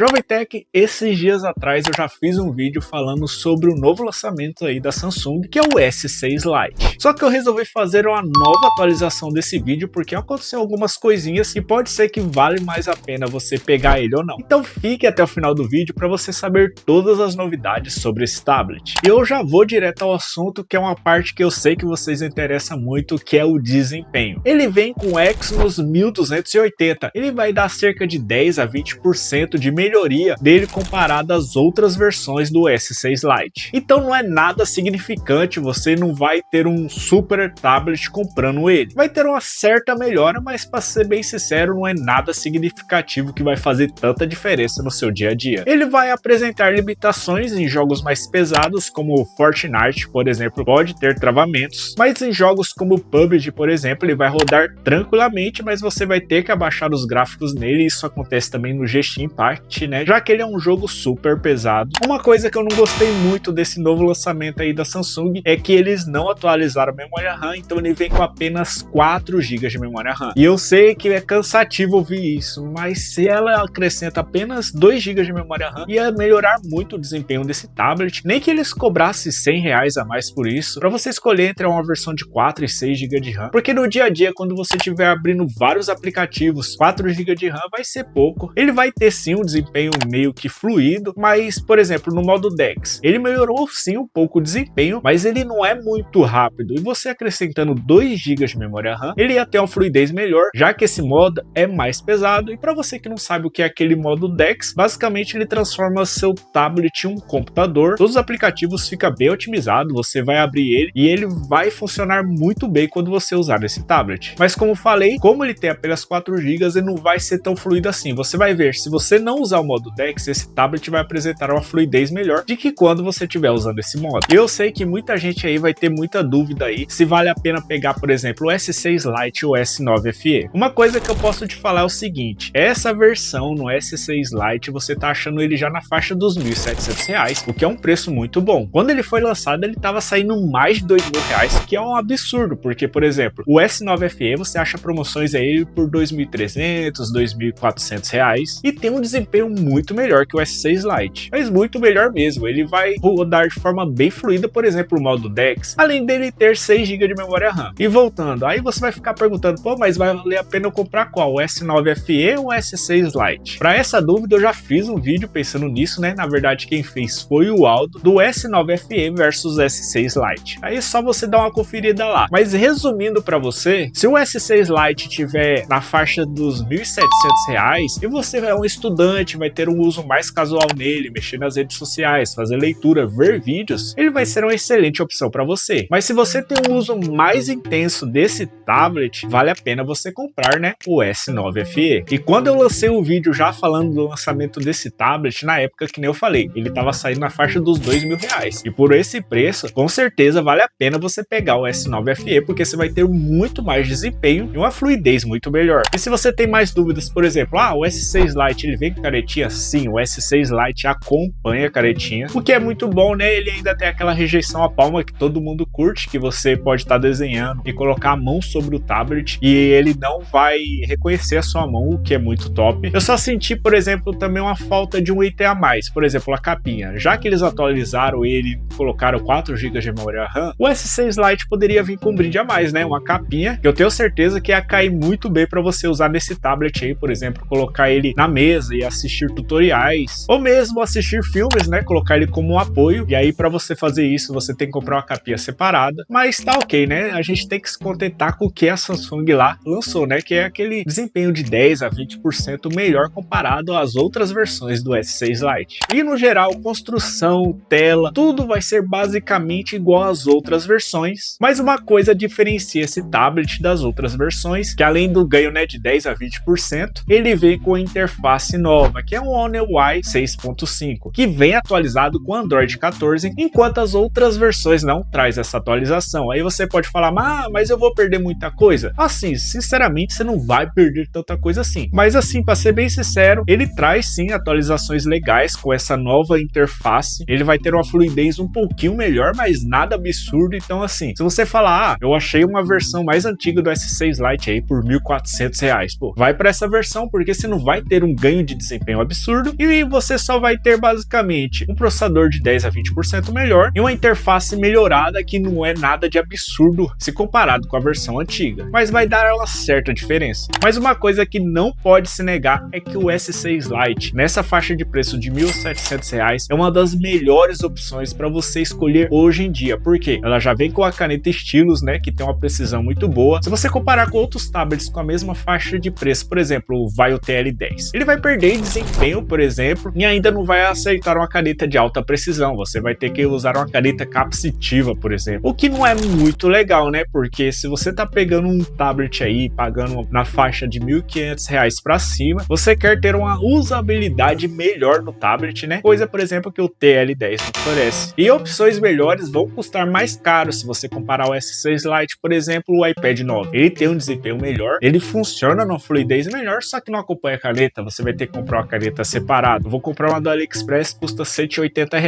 Jovem Tech, esses dias atrás eu já fiz um vídeo falando sobre o novo lançamento aí da Samsung, que é o S6 Lite. Só que eu resolvi fazer uma nova atualização desse vídeo porque aconteceu algumas coisinhas e pode ser que vale mais a pena você pegar ele ou não. Então fique até o final do vídeo para você saber todas as novidades sobre esse tablet. E eu já vou direto ao assunto, que é uma parte que eu sei que vocês interessam muito, que é o desempenho. Ele vem com Exynos 1280, ele vai dar cerca de 10 a 20% de melhoria dele comparado às outras versões do S6 Lite. Então não é nada significante, você não vai ter um super tablet comprando ele. Vai ter uma certa melhora, mas para ser bem sincero, não é nada significativo que vai fazer tanta diferença no seu dia a dia. Ele vai apresentar limitações em jogos mais pesados, como Fortnite, por exemplo, pode ter travamentos, mas em jogos como PUBG, por exemplo, ele vai rodar tranquilamente, mas você vai ter que abaixar os gráficos nele. Isso acontece também no Genshin Impact, né? Já que ele é um jogo super pesado. Uma coisa que eu não gostei muito desse novo lançamento aí da Samsung é que eles não atualizaram a memória RAM, então ele vem com apenas 4 GB de memória RAM. E eu sei que é cansativo ouvir isso, mas se ela acrescenta apenas 2 GB de memória RAM, ia melhorar muito o desempenho desse tablet. Nem que eles cobrassem R$100 a mais por isso, para você escolher entre uma versão de 4 e 6 GB de RAM. Porque no dia a dia, quando você estiver abrindo vários aplicativos, 4 GB de RAM vai ser pouco. Ele vai ter sim um desempenho meio que fluido, mas, por exemplo, no modo DeX, ele melhorou sim um pouco o desempenho, mas ele não é muito rápido, e você acrescentando 2 GB de memória RAM, ele ia ter uma fluidez melhor, já que esse modo é mais pesado. E para você que não sabe o que é aquele modo DeX, basicamente ele transforma seu tablet em um computador, todos os aplicativos ficam bem otimizados, você vai abrir ele e ele vai funcionar muito bem quando você usar esse tablet. Mas como falei, como ele tem apenas 4 GB, ele não vai ser tão fluido assim. Você vai ver, se você não usar o modo DeX, esse tablet vai apresentar uma fluidez melhor do que quando você estiver usando esse modo. Eu sei que muita gente aí vai ter muita dúvida aí se vale a pena pegar, por exemplo, o S6 Lite ou o S9 FE. Uma coisa que eu posso te falar é o seguinte: essa versão no S6 Lite você tá achando ele já na faixa dos R$1.700, o que é um preço muito bom. Quando ele foi lançado, ele tava saindo mais de R$2.000, que é um absurdo, porque, por exemplo, o S9 FE você acha promoções aí por R$2.300, R$2.400 e tem um desempenho muito melhor que o S6 Lite, mas muito melhor mesmo. Ele vai rodar de forma bem fluida, por exemplo, o modo DeX, além dele ter 6 GB de memória RAM. E voltando, aí você vai ficar perguntando, pô, mas vai valer a pena eu comprar qual? O S9 FE ou o S6 Lite? Para essa dúvida eu já fiz um vídeo pensando nisso, né? Na verdade quem fez foi o Aldo, do S9 FE versus S6 Lite. Aí é só você dar uma conferida lá. Mas resumindo para você, se o S6 Lite tiver na faixa dos R$1.700 e você é um estudante, vai ter um uso mais casual nele, mexer nas redes sociais, fazer leitura, ver vídeos, ele vai ser uma excelente opção para você. Mas se você tem um uso mais intenso desse tablet, vale a pena você comprar, né, o S9 FE. E quando eu lancei o vídeo já falando do lançamento desse tablet, na época que nem eu falei, ele estava saindo na faixa dos R$2.000. E por esse preço, com certeza vale a pena você pegar o S9 FE, porque você vai ter muito mais desempenho e uma fluidez muito melhor. E se você tem mais dúvidas, por exemplo, o S6 Lite ele vem com caretinha? Sim, o S6 Lite acompanha a caretinha, o que é muito bom, né? Ele ainda tem aquela rejeição à palma que todo mundo curte, que você pode estar desenhando e colocar a mão sobre o tablet e ele não vai reconhecer a sua mão, o que é muito top. Eu só senti, por exemplo, também uma falta de um item a mais, por exemplo, a capinha. Já que eles atualizaram ele e colocaram 4 GB de memória RAM, o S6 Lite poderia vir com um brinde a mais, né? Uma capinha, que eu tenho certeza que ia cair muito bem para você usar nesse tablet aí, por exemplo, colocar ele na mesa e assistir tutoriais, ou mesmo assistir filmes, né? Colocar ele como um apoio. E aí, para você fazer isso, você tem que comprar uma capinha separada. Mas tá ok, né? A gente tem que se contentar com o que a Samsung lá lançou, né? Que é aquele desempenho de 10 a 20% melhor comparado às outras versões do S6 Lite. E no geral, construção, tela, tudo vai ser basicamente igual às outras versões. Mas uma coisa diferencia esse tablet das outras versões, que além do ganho, né, de 10 a 20%, ele vem com a interface nova, que é um One UI 6.5, que vem atualizado com Android 14, enquanto as outras versões não traz essa atualização. Aí você pode falar, mas eu vou perder muita coisa. Assim, sinceramente, você não vai perder tanta coisa assim. Mas assim, para ser bem sincero, ele traz sim atualizações legais com essa nova interface. Ele vai ter uma fluidez um pouquinho melhor, mas nada absurdo. Então assim, se você falar, eu achei uma versão mais antiga do S6 Lite aí por R$1.400, pô, vai para essa versão, porque você não vai ter um ganho de desempenho desempenho absurdo e você só vai ter basicamente um processador de 10 a 20% melhor e uma interface melhorada que não é nada de absurdo se comparado com a versão antiga, mas vai dar uma certa diferença. Mas uma coisa que não pode se negar é que o S6 Lite, nessa faixa de preço de R$ 1.700, é uma das melhores opções para você escolher hoje em dia, porque ela já vem com a caneta Stylus, né, que tem uma precisão muito boa. Se você comparar com outros tablets com a mesma faixa de preço, por exemplo, o Vaio TL10, ele vai perder em desempenho, por exemplo, e ainda não vai aceitar uma caneta de alta precisão. Você vai ter que usar uma caneta capacitiva, por exemplo, o que não é muito legal, né, porque se você tá pegando um tablet aí, pagando na faixa de R$ 1.500 para cima, você quer ter uma usabilidade melhor no tablet, né, coisa, por exemplo, que o TL10 oferece. E opções melhores vão custar mais caro se você comparar o S6 Lite, por exemplo, o iPad 9. Ele tem um desempenho melhor, ele funciona numa fluidez melhor, só que não acompanha a caneta, você vai ter que comprar uma caneta separada. Vou comprar uma do AliExpress, custa R$ 180.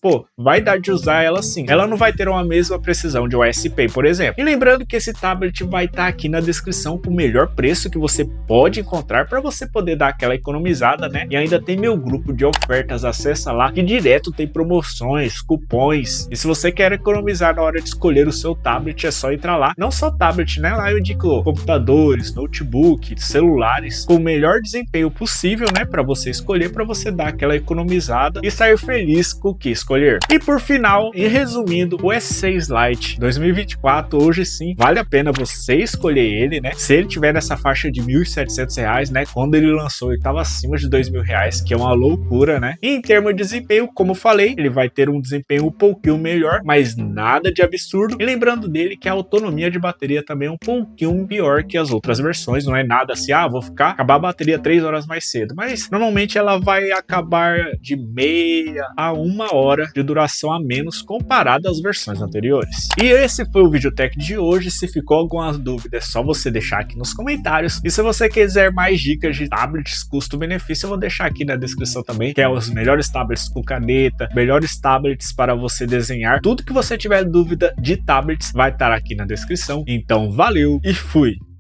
Pô, vai dar de usar ela sim. Ela não vai ter uma mesma precisão de OSP, por exemplo. E lembrando que esse tablet vai estar aqui na descrição com o melhor preço que você pode encontrar para você poder dar aquela economizada, né? E ainda tem meu grupo de ofertas, acessa lá, que direto tem promoções, cupons. E se você quer economizar na hora de escolher o seu tablet, é só entrar lá. Não só tablet, né? Lá eu indico computadores, notebook, celulares, com o melhor desempenho possível, né? Para você escolher, para você dar aquela economizada e sair feliz com o que escolher. E por final, e resumindo, o S6 Lite 2024, hoje sim, vale a pena você escolher ele, né? Se ele tiver nessa faixa de R$ 1.700, né? Quando ele lançou, ele estava acima de R$ 2.000, que é uma loucura, né? E em termos de desempenho, como eu falei, ele vai ter um desempenho um pouquinho melhor, mas nada de absurdo. E lembrando dele que a autonomia de bateria também é um pouquinho pior que as outras versões, não é nada assim, vou acabar a bateria 3 horas mais cedo, mas normalmente ela vai acabar de meia a 1 hora de duração a menos comparado às versões anteriores. E esse foi o Videotech de hoje. Se ficou alguma dúvida, é só você deixar aqui nos comentários. E se você quiser mais dicas de tablets custo-benefício, eu vou deixar aqui na descrição também, que é os melhores tablets com caneta, melhores tablets para você desenhar. Tudo que você tiver dúvida de tablets vai estar aqui na descrição. Então valeu e fui!